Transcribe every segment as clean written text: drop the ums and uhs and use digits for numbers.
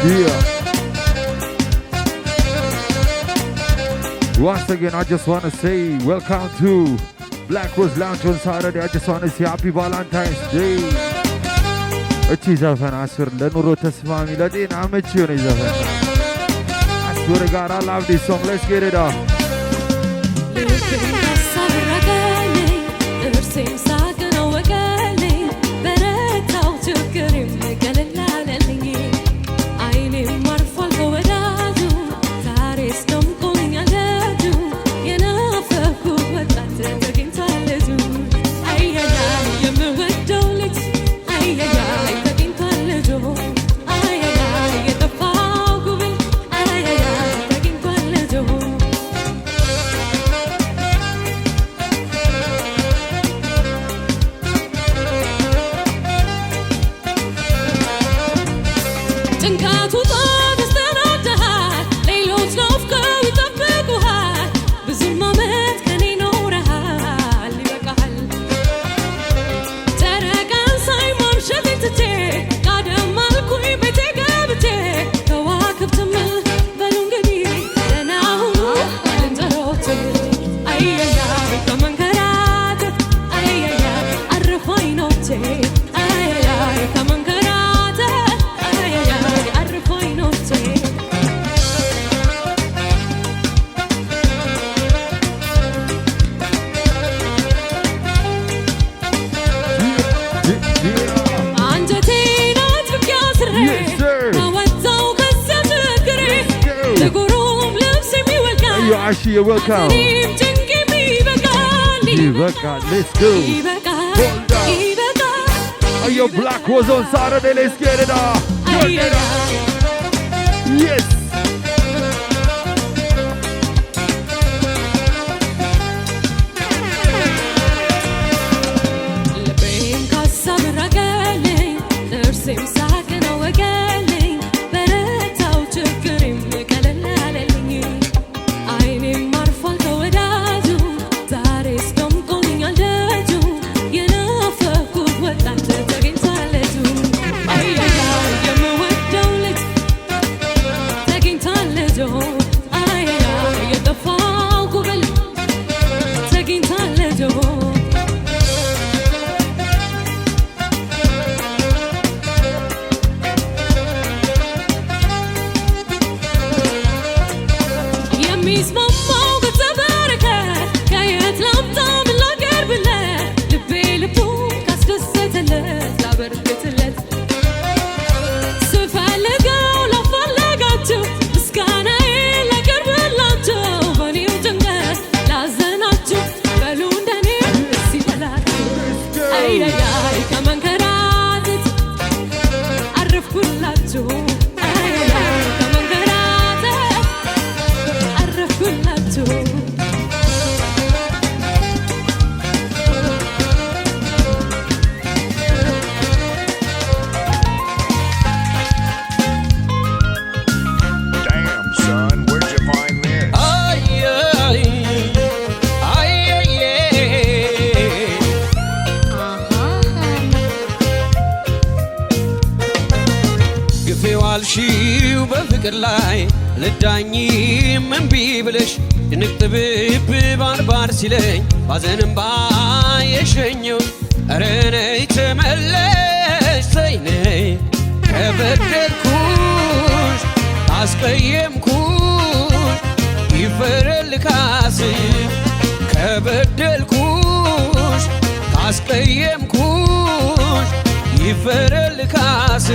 Yeah. Once again, I just want to say welcome to Black Rose Lounge on Saturday. I just want to say happy Valentine's Day. እቺ ዘፈን አስር ለኑሮ ተስማሚ ለጤና ምቹ የሆነ ዘፈን አስር ጋር I love this song. Let's get it on. You're welcome. Let's go. Hold on. Are your Black Rose on Saturday? Let's get it on. Yes. ሲለኝ ባዘንም ባየሸኘው አረነይ ተመለሽ ዘይነይ ከበደልኩሽ አስቀየምኩሽ ይፈረልካስ ከበደልኩሽ አስቀየምኩሽ ይፈረልካስ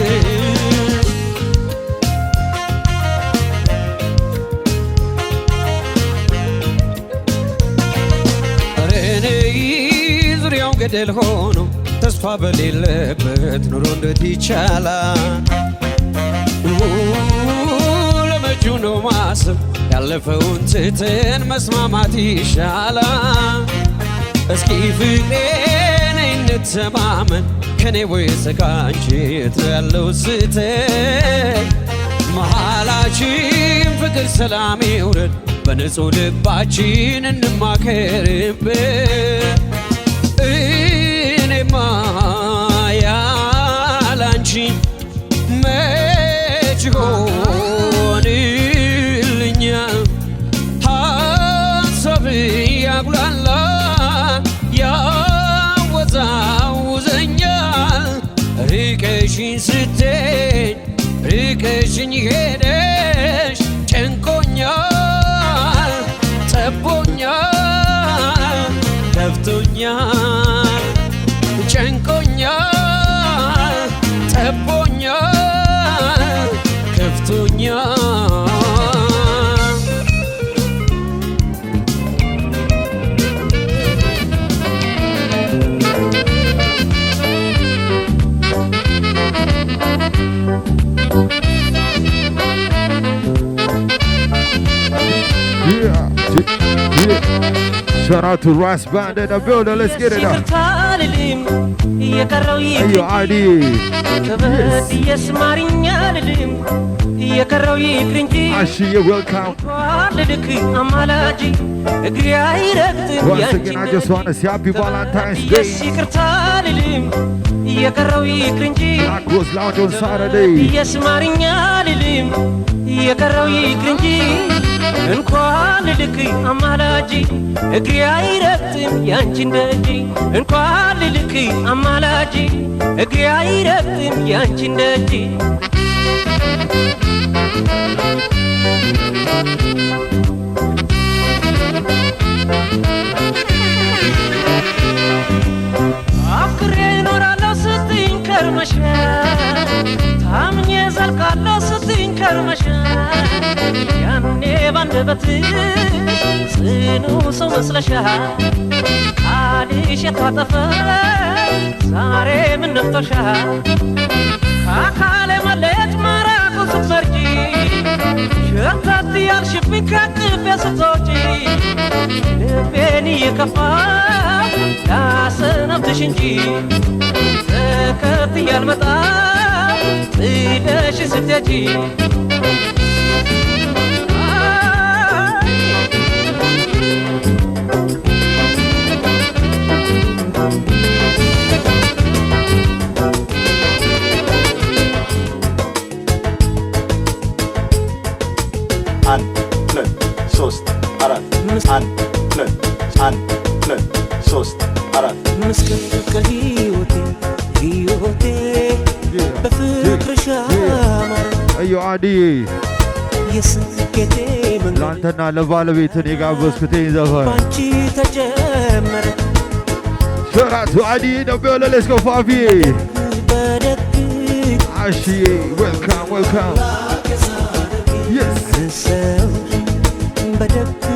ገደል ሆኖ ተስፋ በሌለበት ኑሮ እንዴት ይቻላል? ለመጪው ነው ማሰብ ያለፈውን ትተን መስማማት ይሻላል። እስኪ ፍቅሬ ነይ እንተማመን ከኔ ወይስ ካንቺ የት ያለው ስህተት? መሃላችን ፍቅር ሰላም ይውረድ በንጹህ ልባችን እንማከርበት። እኔማ ያላንቺ መች ይሆንልኛል ሐሳብ ያጉላላ ያወዛውዘኛል ርቀሽኝ ስትሄድ ርቀሽኝ ሄደሽ ጨንቆኛል ጠቦኛል ከፍቶኛል ጨንቆኛል ጠቦኛል ከፍቶኛል Shout out to Ras Band in the building. Let's get it up. Hey, yo, ID. Yes. Ashi, you're welcome. Once again, I just want to say happy Valentine's Day. Black Rose Lounge on Saturday. እንኳን ልክ አማላጂ እግሬ አይረግጥም ያንቺን ደጅ እንኳን ልክ አማላጂ እግሬ አይረግጥም ያንቺን ደጅ አፍቅሬ እኖራለሁ ስትይኝ ከርመሻል ታምኜ ዘልቃለሁ ስትይኝ ከርመሻል ያኔ ባንደበትሽ ጽኑ ሰው መስለሻል ቃልሽ የታጠፈ ዛሬ ምን ነፍቶሻል ከአካሌ መለየት መራቁን ስትመርጪ ሸተት ያልሽብኝ ከቅፌ ስትወጪ ልቤን እየከፋው ላሰናብትሽ እንጂ ተከትዬ አልመጣም ጥለሽ ስትሄጂ Ayo Adi ላንተና ለባለቤትን የጋበዝኩትኝ ዘፈን ሸራቱ አዲ ደበለ let's go ፋፊ አሺ welcome welcome yes በደግ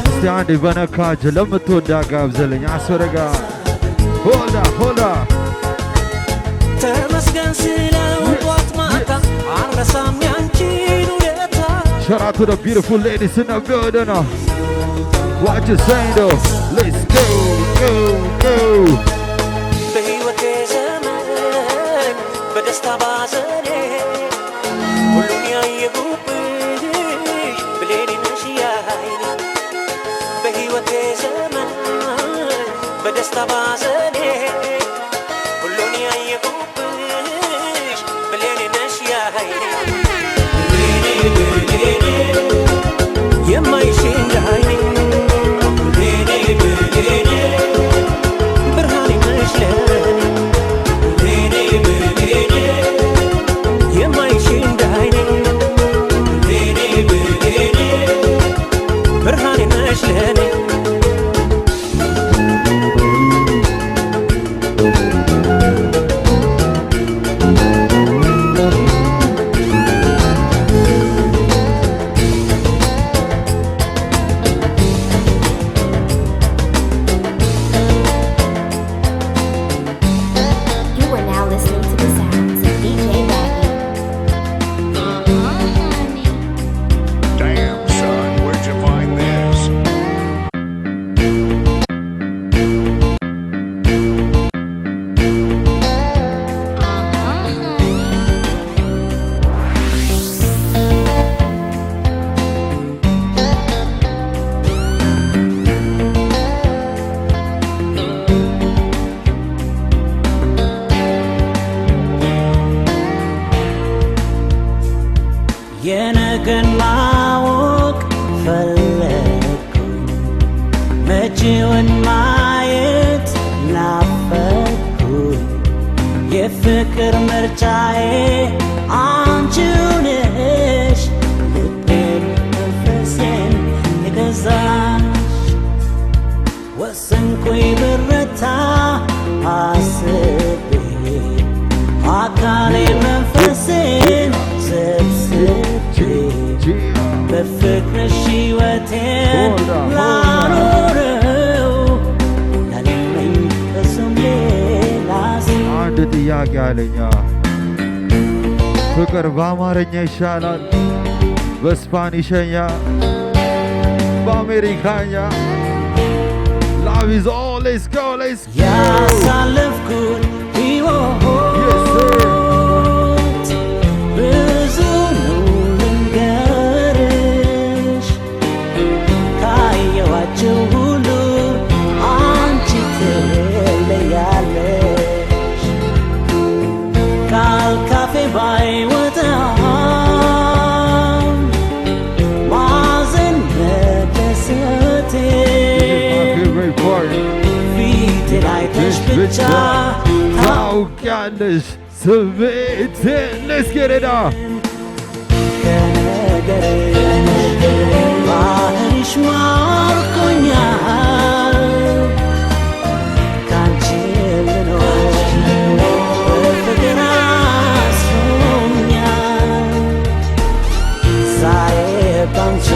እስቲ አንዴ በነካጅ ለምትወዳ ጋብዘለኝ አስወረጋ ሆልዳ ተመስገን ስለው ጧት ማታ አረሳም ያንቺን ውለታ Shout out to the beautiful ladies in the building. What you saying though? Let's go, go, go. በህይወቴ ዘመን በደስታ ባዘኔ ሁሉን ያየሁብሽ ብሌኔ ነሽ ያይኔ በህይወቴ ዘመን በደስታ ባዘኔ ሁሉን ያየሁብሽ ብሌኔ ነሽ ያይኔ የማይሽኝ አይኔ ብርሃኔ ነሽ ለኔ የማይሽኝ አይኔ ብርሃኔ ነሽ ለኔ የነገን ማወቅ ፈለግኩኝ መጪውን ማየት ናፈቅኩኝ የፍቅር ምርጫዬ አንቺው ነሽ ልቤን መንፈሴን የገዛሽ ወሰንኩኝ ብረታ አስቤ አካሌ መንፈሴን ሰብስቤ በፍቅርሽ ሕይወቴን ላኖረው ያለኝ ከሱም ሌላ አንድ ጥያቄ አለኛ ፍቅር በአማርኛ ይሻላል በስፓኒሽኛ በአሜሪካኛ Love is all, let's go, let's go. ያሳለፍኩት ሕይወት ብዙ ነው ልንገርሽ ካየኋቸው ሁሉ አንቺ ትለያለሽ ቃል ካፌ ባይወጣም ማዘን መደሰቴ ፊቴን አይተሽ ብቻ ታውቂያለሽ ስሜቴን let's get it up ከነገርሽ ባህርሽ ማርኮኛል ካንቺ ልኖር በፍቅር አስሮኛል ዛሬ ባንቺ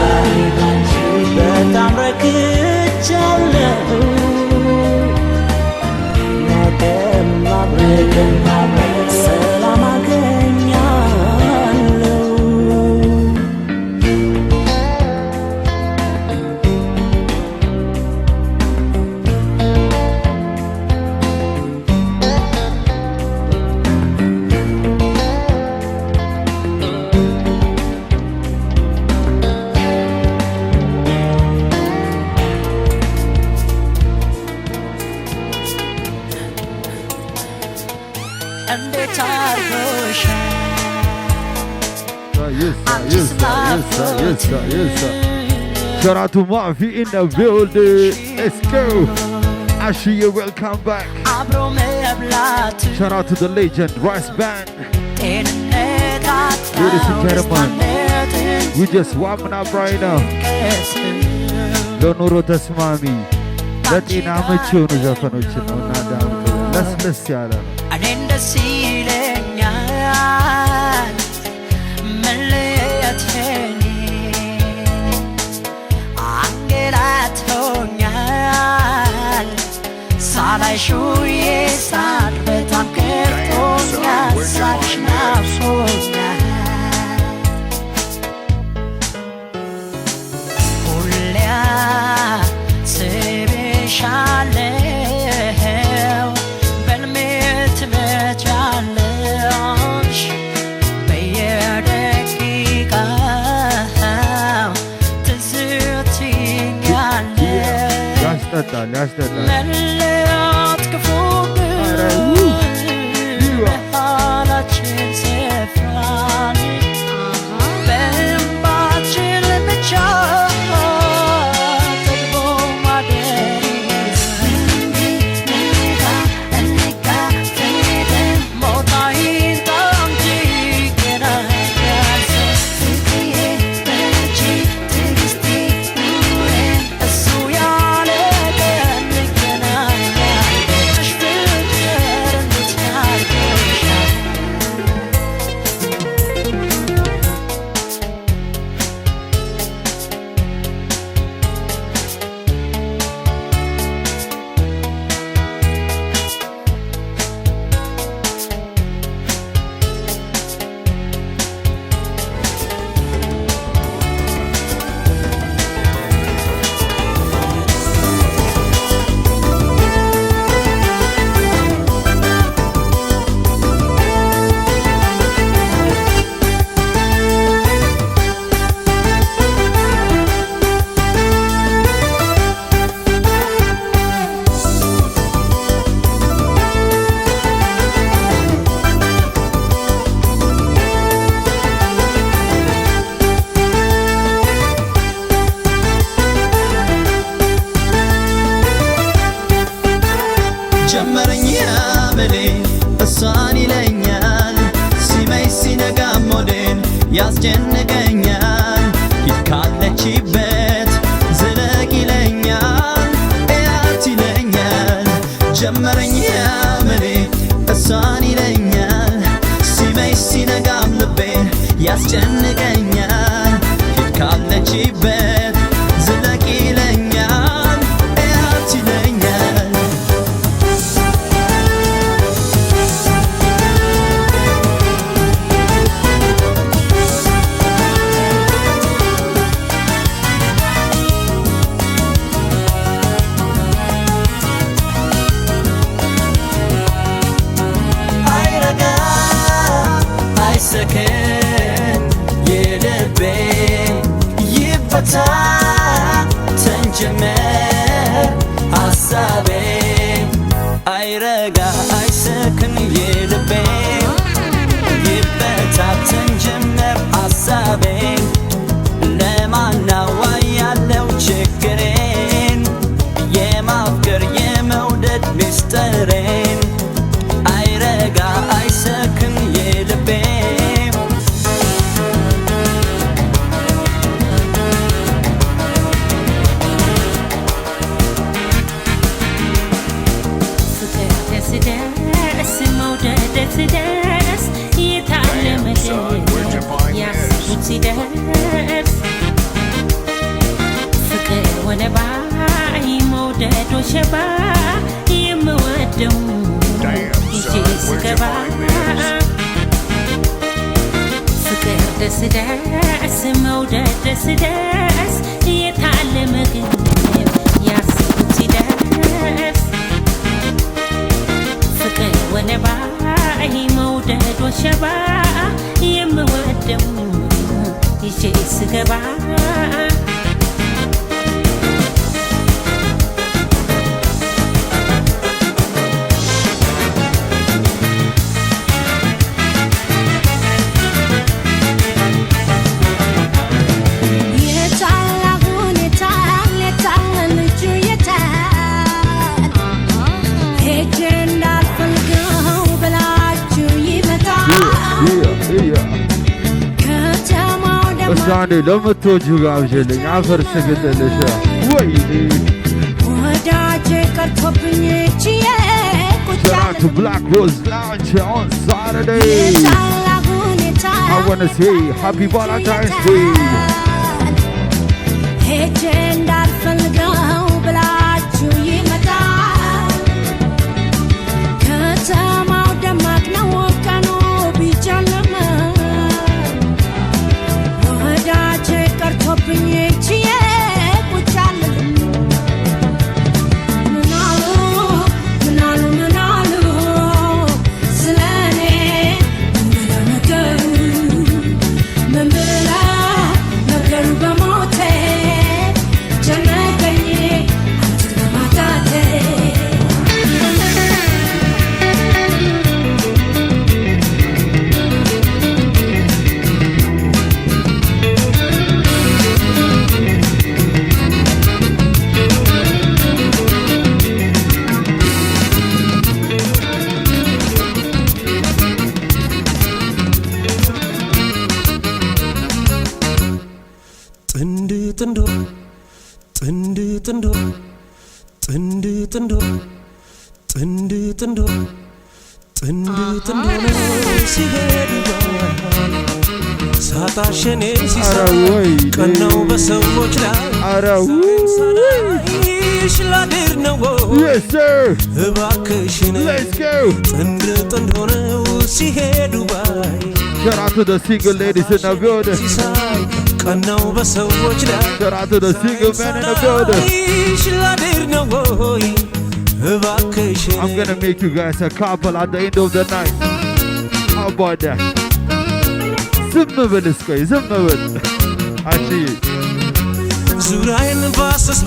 በጣም ረክቻለሁ ነገም አብረን ሰላም አገኛለሁ እንዴት አድርጎሻል yes sir shout out to Mafi in the building let's go Ashi you welcome back አብሮ መብላት shout out to the legend Rice Band ጤንነት ladies and gentlemen we just warming up right now ለኑሮ ተስማሚ ለጤና ምቹ የሆኑ ዘፈኖችን ነው እናዳምጥ ለስለስ ያለ ነው እኔን ደስ ይለኛል መለየቴን አንገላቶኛል ሳላይሽ ውዬ ሳቅ በጣም ከርቶኛል ሳቅሽ ናፍቆኛል ሁሌ አስብሻለሁ በልሜ ትመጫለሽ በየደቂቃው ትዝ ትይኛለሽ ያስጠጣል መለያት ክፉ ግን በኋላችን ስፍራን በእንባችን ብቻ ጠግቦ ማደር ሞታይን ታምጂ ገናኛል እሱ ያለ ቀን ገናኛል ያስጨንቀኛል ሂድ ካለችበት ዝለቅ ይለኛል እያት ይለኛል ጀመረኝ ያመኔ እሷን ይለኛል ሲመሽ ሲነጋም ልቤን ያስጨንቀኛል ሂድ ካለችበት ዝለቅ ይለኛል እያት ይለኛል አይሰከን የልቤ ይፈታ ተንጀመር ሐሳቤ አይረጋ አይሰከን የልቤ ይፈታ ተንጀመር ሐሳቤ ለማናዋ ያለው ችግሬን የማፍቀር የመውደድ ሚስጥሬን አይረጋ አይሰክን የልቤ ደስ መውደድ ደስ የታለመ ያስቡት ሲደርስ ፍቅር ወለባ መውደድ ወሸባ የምወደው ይዤ ስገባ ፍቅር ደስ መውደድ ደስ የታለመ ያስቡት ሲደርስ ፍቅር ወለባ መውደድ ወሸባ የምወደው ይዤ ስገባ እሳኔ ለምትወጂው ጋብዥልኝ አፈር ስግጥልሽ ወይኔ ወዳጄ ቀርቶብኝ ችዬ Shout out to Black Rose Lounge on Saturday. I wanna say Happy Valentine's Day. ሄጄ እንዳልፈልገው ብላችሁ ይመጣል ከተማው ደማቅ ነው ቀኑ ቢጨልም ወዳጄ ቀርቶብኝ ችዬ ቁጭ አልልም ምናሉ ስለኔ ምን ብላ ነገሩ በሞቴ ጨነቀኝ አንቺን በማጣቴ ሳታሸኔ ሲሳይ ቀናው በሰዎች ላይ ሳላይሽ ላድር ነው እባክሽን ጥንድ ሆነው ሲሄዱ ባይ Shout out to the single ladies in the building. ሲሳይ ቀናው በሰዎች ላይ Shout out to the single men in the building. ላድር ነው እባክሽን I'm gonna make you guys a couple at the end of the night. How about that? ዝም ብል እስቆይ ዝም ብል አንቺ ዙራዬን ባስስ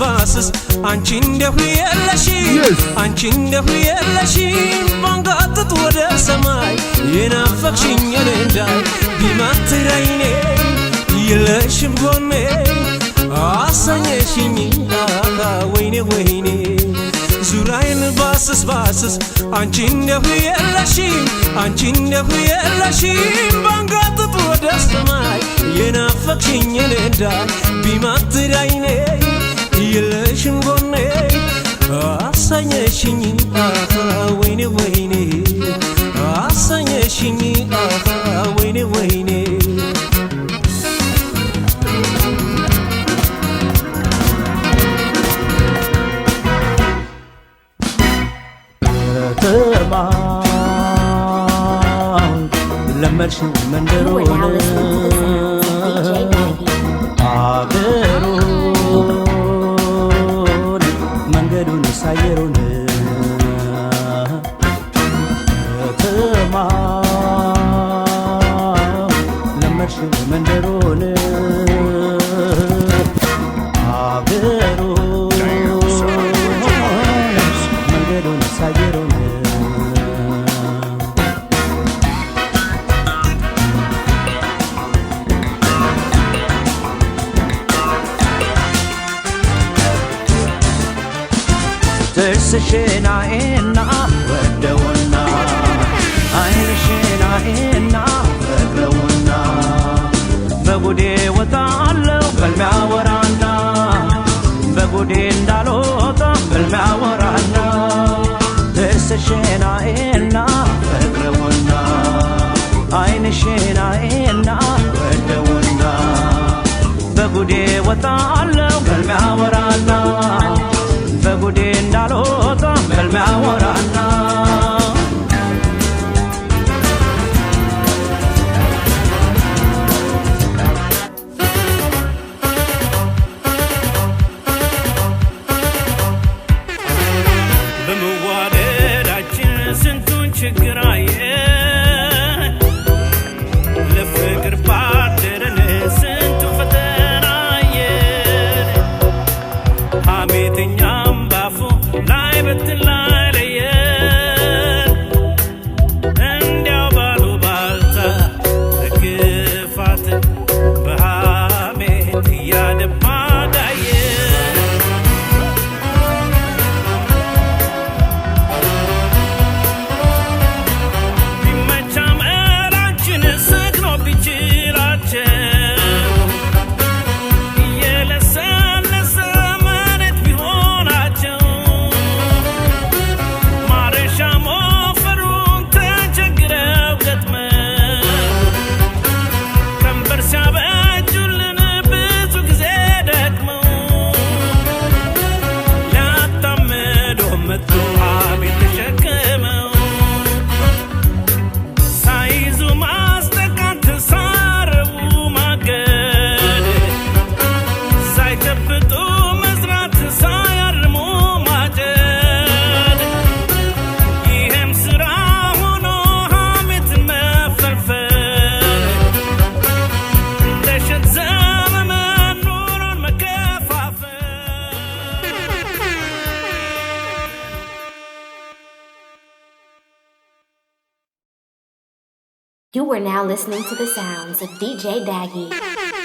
አንቺ እንደሁ የለሽ አንቺ እንደሁ የለሽ ባንጋጥጥ ወደ ሰማይ የናፈቅሽኝ እንዳይ ቢማትረይኔ የለሽም ጎኔ አሰኘሽኝ ወይኔ ወይኔ ዙራዬን ባስስ አንቺ እንደሁ የለሽ ባንጋጥጥ ወደ ሰማይ ናፍቅሽኝ እንዳይ ቢማትር አይኔ የለሽም ጎኔ አሳኘሽኝ ወይኔ ወይኔ አሳኘሽኝ ወይኔ ወይኔ ለመድሽው መንደሩን አገሩን መንገዱን ሳየሩን ለመድሽው መንደሩን አገሩን መንገዱን ሳየሩን ጥርስሽናኤና ወደውና አይንሽናኤና ፈቅረውና በጉዴ ወጣለው በልሚያወራና በጉዴ እንዳልወጣ በልሚያወራና ጥርስሽናኤና ፈቅረውና አይንሽናኤና ወደውና በጉዴ ወጣለው በልሚያወራና በጉዴ እንዳልወጣ በልሚያወራና በመዋደዳችን ስንቱን ችግር አየን ለፍቅር ባደረን ስንቱ ፈተና አየን ሐሜተኛም ባፉ ላይ በትን ላይ ለየን እንዲያው ባሉባልታ በክፋት በሐሜት እያደባ ጋየን ቢመቻ መራችን ሰግኖ ቢችላቸው እየለሰለሰ መሬት ቢሆናቸው ማረሻ ሞፈሩን ተቸግረው ገጥመው ቀንበር ሲያበጁልን ብዙ ጊዜ ደክመው ሊያጣምዶ መጥቶ አቤት ተሸክመው ሳይዙ ማስጠቃት ሳረቡ ማገድ ሳይጨብጡ መዝራት ሳያርሙ ማጨድ ይህም ስራ ሆኖ ሐሜትን መፈልፈል እንደ እሸት ዘመመን ኑሮን መከፋፈል You are now listening to the sounds of DJ Daggy.